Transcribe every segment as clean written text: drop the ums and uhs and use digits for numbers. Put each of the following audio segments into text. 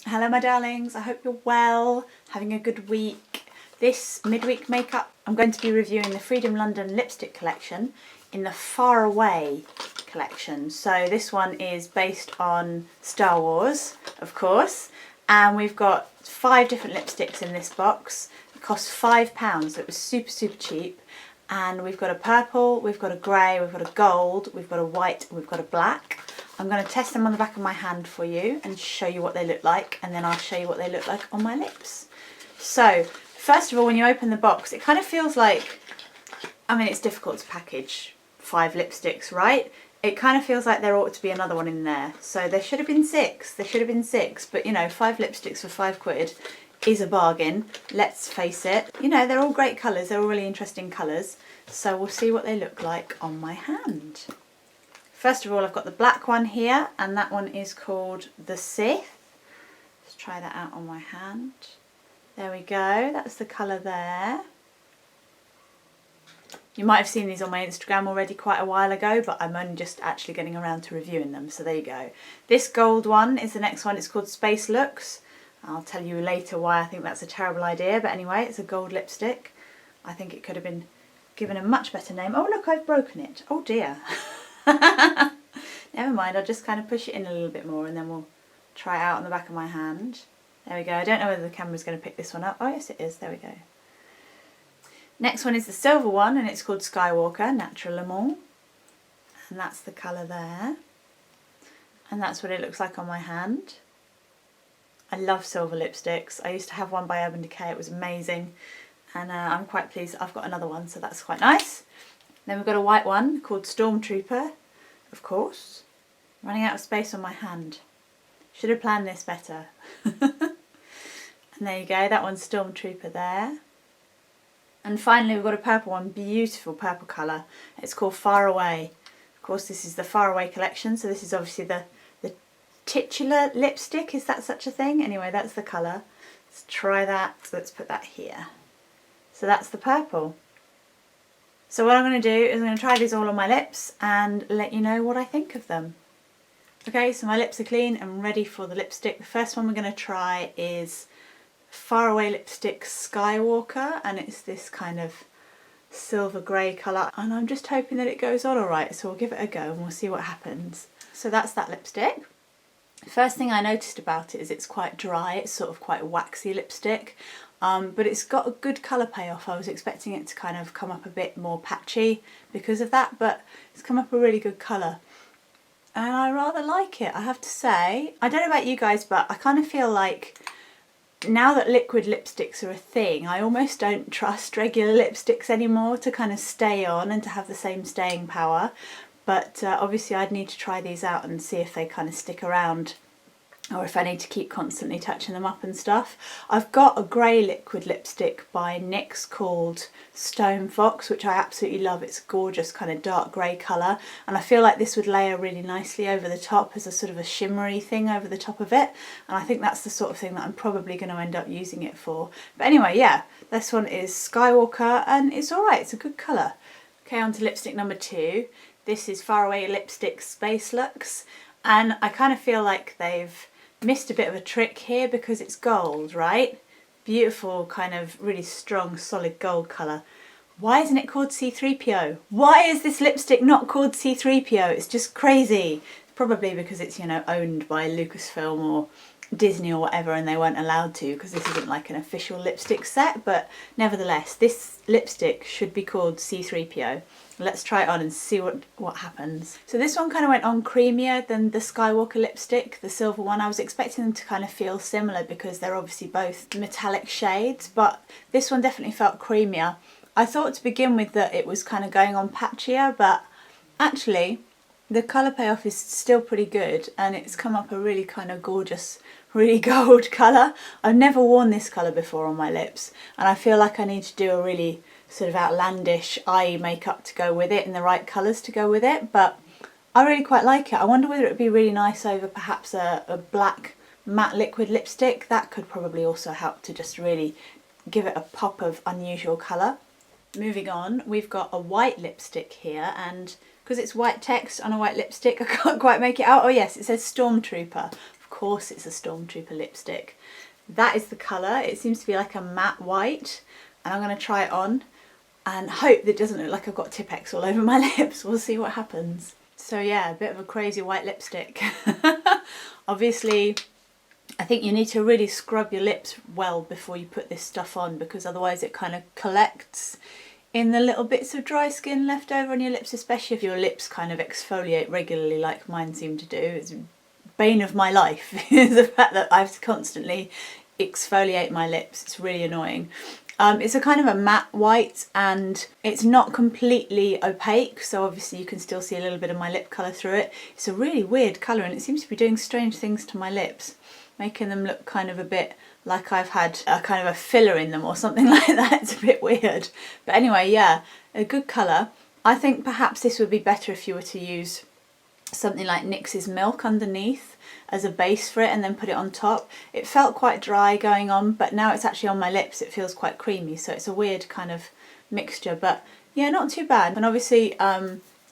Hello my darlings, I hope you're well, having a good week. This midweek makeup, I'm going to be reviewing the Freedom London lipstick collection in the Far Away collection. So this one is based on Star Wars, of course, and we've got 5 different lipsticks in this box. It cost £5, so it was super cheap. And we've got a purple, we've got a grey, we've got a gold, we've got a white, and we've got a black. I'm going to test them on the back of my hand for you and show you what they look like, and then I'll show you what they look like on my lips. So, first of all, when you open the box, it kind of feels like, I mean, it's difficult to package 5 lipsticks, right? It kind of feels like there ought to be another one in there. So there should have been 6, but you know, 5 lipsticks for £5 is a bargain, let's face it. You know, they're all great colours, they're all really interesting colours, so we'll see what they look like on my hand. First of all, I've got the black one here, and that one is called the Sith. Let's try that out on my hand. There we go, that's the colour there. You might have seen these on my Instagram already quite a while ago, but I'm only just actually getting around to reviewing them, so there you go. This gold one is the next one, it's called Space Looks. I'll tell you later why I think that's a terrible idea, but anyway, it's a gold lipstick. I think it could have been given a much better name. Oh look, I've broken it. Oh dear. Never mind, I'll just kind of push it in a little bit more and then we'll try it out on the back of my hand. There we go. I don't know whether the camera's going to pick this one up. Oh yes it is, there we go. Next one is the silver one, and it's called Skywalker Natural Amore. And that's the colour there. And that's what it looks like on my hand. I love silver lipsticks. I used to have one by Urban Decay, it was amazing. And I'm quite pleased that I've got another one, so that's quite nice. Then we've got a white one called Stormtrooper, of course. Running out of space on my hand. Should have planned this better. And there you go, that one's Stormtrooper there. And finally we've got a purple one, beautiful purple colour. It's called Far Away. Of course this is the Far Away collection, so this is obviously the titular lipstick, is that such a thing? Anyway, that's the colour. Let's try that, let's put that here. So that's the purple. So what I'm going to do is I'm going to try these all on my lips and let you know what I think of them. Okay, so my lips are clean and ready for the lipstick. The first one we're going to try is Far Away Lipstick Skywalker, and it's this kind of silver grey colour, and I'm just hoping that it goes on alright, so we'll give it a go and we'll see what happens. So that's that lipstick. First thing I noticed about it is it's quite dry, it's sort of quite a waxy lipstick, but it's got a good colour payoff. I was expecting it to kind of come up a bit more patchy because of that, but it's come up a really good colour. And I rather like it, I have to say. I don't know about you guys, but I kind of feel like now that liquid lipsticks are a thing, I almost don't trust regular lipsticks anymore to kind of stay on and to have the same staying power. But obviously I'd need to try these out and see if they kind of stick around, or if I need to keep constantly touching them up and stuff. I've got a grey liquid lipstick by NYX called Stone Fox, which I absolutely love. It's a gorgeous kind of dark grey colour, and I feel like this would layer really nicely over the top as a sort of a shimmery thing over the top of it, and I think that's the sort of thing that I'm probably going to end up using it for. But anyway, yeah, this one is Skywalker and it's alright, it's a good colour. Okay, on to lipstick number 2. This is Far Away Lipstick Space Looks, and I kind of feel like they've missed a bit of a trick here because it's gold, right? Beautiful kind of really strong solid gold colour. Why isn't it called C3PO? Why is this lipstick not called C3PO? It's just crazy. Probably because it's, you know, owned by Lucasfilm or Disney or whatever, and they weren't allowed to because this isn't like an official lipstick set, but nevertheless this lipstick should be called C3PO. Let's try it on and see what happens. So this one kind of went on creamier than the Skywalker lipstick, the silver one. I was expecting them to kind of feel similar because they're obviously both metallic shades, but this one definitely felt creamier. I thought to begin with that it was kind of going on patchier, but actually the colour payoff is still pretty good, and it's come up a really kind of gorgeous, really gold colour. I've never worn this colour before on my lips, and I feel like I need to do a really sort of outlandish eye makeup to go with it and the right colours to go with it, but I really quite like it. I wonder whether it would be really nice over perhaps a black matte liquid lipstick. That could probably also help to just really give it a pop of unusual colour. Moving on, we've got a white lipstick here, and because it's white text on a white lipstick I can't quite make it out. Oh yes, it says Stormtrooper. Of course it's a Stormtrooper lipstick. That is the colour. It seems to be like a matte white, and I'm going to try it on and hope that it doesn't look like I've got Tipp-Ex all over my lips. We'll see what happens. So yeah, a bit of a crazy white lipstick. Obviously, I think you need to really scrub your lips well before you put this stuff on, because otherwise it kind of collects in the little bits of dry skin left over on your lips, especially if your lips kind of exfoliate regularly like mine seem to do. It's bane of my life is the fact that I have to constantly exfoliate my lips. It's really annoying. It's a kind of a matte white, and it's not completely opaque, so obviously you can still see a little bit of my lip colour through it. It's a really weird colour, and it seems to be doing strange things to my lips, making them look kind of a bit like I've had a kind of a filler in them or something like that. It's a bit weird. But anyway, yeah, a good colour. I think perhaps this would be better if you were to use something like NYX's Milk underneath as a base for it and then put it on top. It felt quite dry going on, but now it's actually on my lips it feels quite creamy, so it's a weird kind of mixture, but yeah, not too bad. And obviously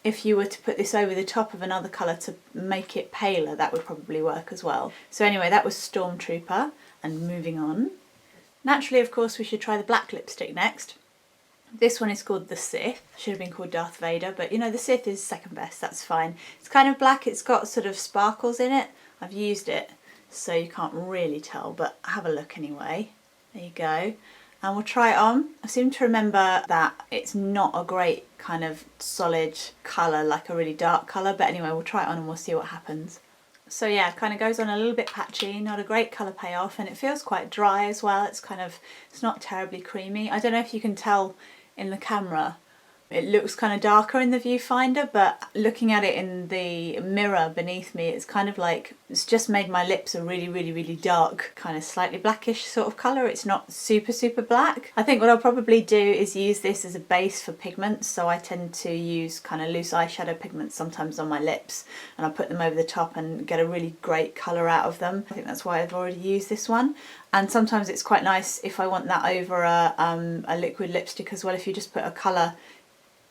if you were to put this over the top of another colour to make it paler, that would probably work as well. So anyway, that was Stormtrooper, and moving on. Naturally, of course, we should try the black lipstick next. This one is called the Sith. Should have been called Darth Vader, but you know, the Sith is second best, that's fine. It's kind of black, it's got sort of sparkles in it. I've used it, so you can't really tell, but have a look anyway. There you go. And we'll try it on. I seem to remember that it's not a great kind of solid colour, like a really dark colour, but anyway, we'll try it on and we'll see what happens. So yeah, kind of goes on a little bit patchy, not a great colour payoff, and it feels quite dry as well. It's kind of, it's not terribly creamy. I don't know if you can tell in the camera, it looks kind of darker in the viewfinder, but looking at it in the mirror beneath me, it's kind of like, it's just made my lips a really, really, really dark, kind of slightly blackish sort of colour. It's not super, super black. I think what I'll probably do is use this as a base for pigments, so I tend to use kind of loose eyeshadow pigments sometimes on my lips, and I'll put them over the top and get a really great colour out of them. I think that's why I've already used this one. And sometimes it's quite nice if I want that over a liquid lipstick as well, if you just put a colour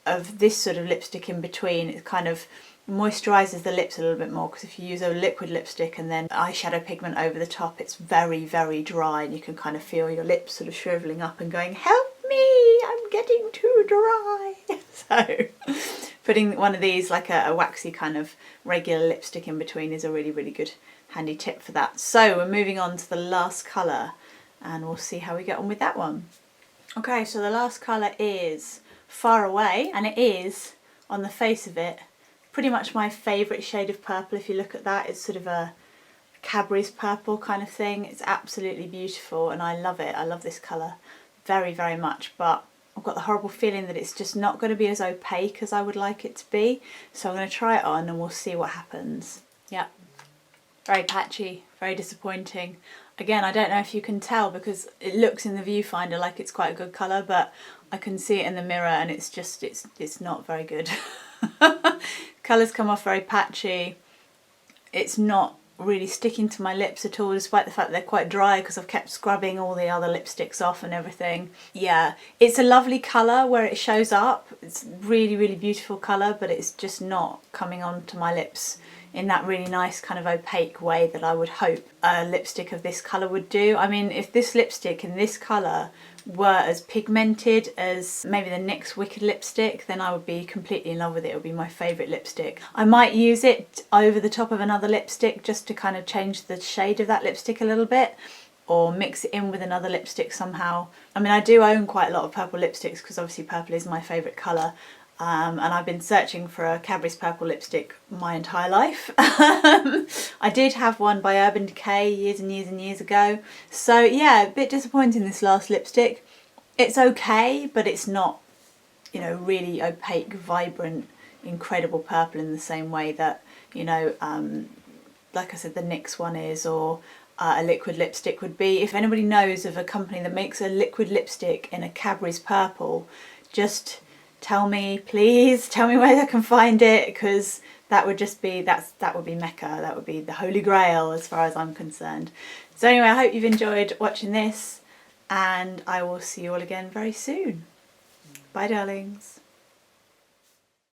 of this sort of lipstick in between, it kind of moisturises the lips a little bit more, because if you use a liquid lipstick and then eyeshadow pigment over the top, it's very, very dry, and you can kind of feel your lips sort of shrivelling up and going, help me, I'm getting too dry. So putting one of these, like a waxy kind of regular lipstick in between, is a really, really good handy tip for that. So we're moving on to the last colour, and we'll see how we get on with that one. Okay, so the last colour is Far Away, and it is, on the face of it, pretty much my favourite shade of purple. If you look at that, it's sort of a Cadbury's purple kind of thing. It's absolutely beautiful and I love it. I love this colour very, very much, but I've got the horrible feeling that it's just not going to be as opaque as I would like it to be. So I'm going to try it on and we'll see what happens. Yep, very patchy, very disappointing. Again, I don't know if you can tell because it looks in the viewfinder like it's quite a good colour, but I can see it in the mirror and it's just, it's not very good. Colours come off very patchy. It's not really sticking to my lips at all, despite the fact that they're quite dry because I've kept scrubbing all the other lipsticks off and everything. Yeah, it's a lovely colour where it shows up. It's really, really beautiful colour, but it's just not coming onto my lips in that really nice kind of opaque way that I would hope a lipstick of this colour would do. I mean, if this lipstick in this colour were as pigmented as maybe the NYX Wicked lipstick, then I would be completely in love with it. It would be my favourite lipstick. I might use it over the top of another lipstick just to kind of change the shade of that lipstick a little bit, or mix it in with another lipstick somehow. I mean, I do own quite a lot of purple lipsticks because obviously purple is my favourite colour. And I've been searching for a Cadbury's purple lipstick my entire life. I did have one by Urban Decay years and years and years ago. So yeah, a bit disappointing this last lipstick. It's okay, but it's not, you know, really opaque, vibrant, incredible purple in the same way that, you know, like I said, the NYX one is, or a liquid lipstick would be. If anybody knows of a company that makes a liquid lipstick in a Cadbury's purple, just tell me, please tell me where I can find it, because that would just be, that would be Mecca, that would be the holy grail as far as I'm concerned. So anyway, I hope you've enjoyed watching this, and I will see you all again very soon. Bye darlings.